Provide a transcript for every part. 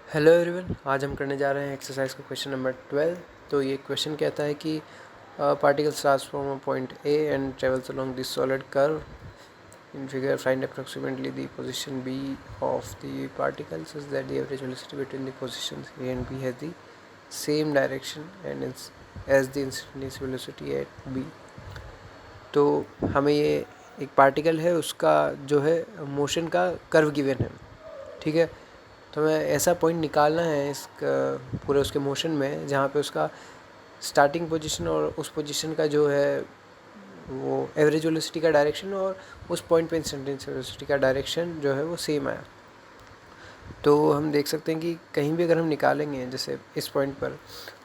Hello everyone, आज हम करने जा रहे हैं एक्सरसाइज का क्वेश्चन नंबर 12। तो ये क्वेश्चन कहता है कि particles transform a point A and travels along this solid curve in figure find approximately the position B of the particles such that the average velocity between the positions A and B has the same direction and as the instantaneous velocity at B. तो हमें ये एक particle है, उसका जो है motion का curve given है, ठीक है। तो हमें ऐसा पॉइंट निकालना है इस पूरे उसके मोशन में जहाँ पे उसका स्टार्टिंग पोजीशन और उस पोजीशन का जो है वो एवरेज वेलोसिटी का डायरेक्शन और उस पॉइंट पे इंस्टेंटेनियस वेलोसिटी का डायरेक्शन जो है वो सेम आया। तो हम देख सकते हैं कि कहीं भी अगर हम निकालेंगे, जैसे इस पॉइंट पर,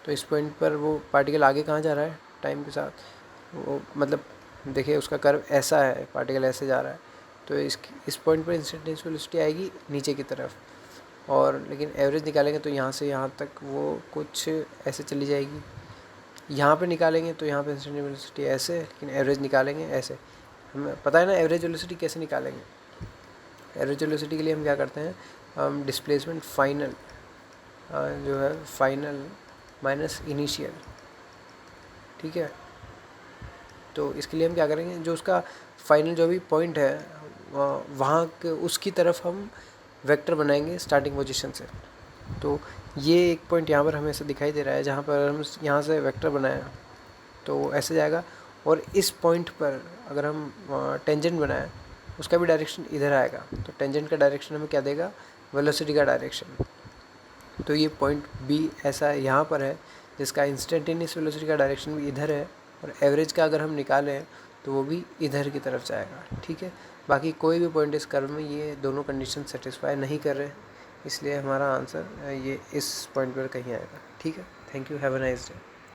तो इस पॉइंट पर वो पार्टिकल आगे कहाँ जा रहा है टाइम के साथ, वो मतलब देखिए उसका कर्व ऐसा है, पार्टिकल ऐसे जा रहा है, तो इस पॉइंट पर इंस्टेंटेनियस वेलोसिटी आएगी नीचे की तरफ, और लेकिन एवरेज निकालेंगे तो यहाँ से यहाँ तक वो कुछ ऐसे चली जाएगी। यहाँ पे निकालेंगे तो यहाँ पे इंस्टेंटेनियस वेलोसिटी ऐसे, लेकिन एवरेज निकालेंगे ऐसे। हमें पता है ना एवरेज वेलोसिटी कैसे निकालेंगे। एवरेज वेलोसिटी के लिए हम क्या करते हैं, हम डिस्प्लेसमेंट फाइनल जो है फाइनल माइनस इनिशियल, ठीक है। तो इसके लिए हम क्या करेंगे, जो उसका फाइनल जो भी पॉइंट है वहाँ के उसकी तरफ हम वेक्टर बनाएंगे स्टार्टिंग पोजीशन से। तो ये एक पॉइंट यहाँ पर हमें ऐसे दिखाई दे रहा है, जहाँ पर हम यहाँ से वेक्टर बनाया तो ऐसे जाएगा, और इस पॉइंट पर अगर हम टेंजेंट बनाए उसका भी डायरेक्शन इधर आएगा, तो टेंजेंट का डायरेक्शन हमें क्या देगा, वेलोसिटी का डायरेक्शन। तो ये पॉइंट बी ऐसा यहाँ पर है जिसका इंस्टेंटेनियस वेलोसिटी का डायरेक्शन भी इधर है, और एवरेज का अगर हम निकालें तो वो भी इधर की तरफ जाएगा, ठीक है। बाकी कोई भी पॉइंट इस कर्व में ये दोनों कंडीशन सेटिस्फाई नहीं कर रहे, इसलिए हमारा आंसर ये इस पॉइंट पर कहीं आएगा, ठीक है। Thank you, have a nice day.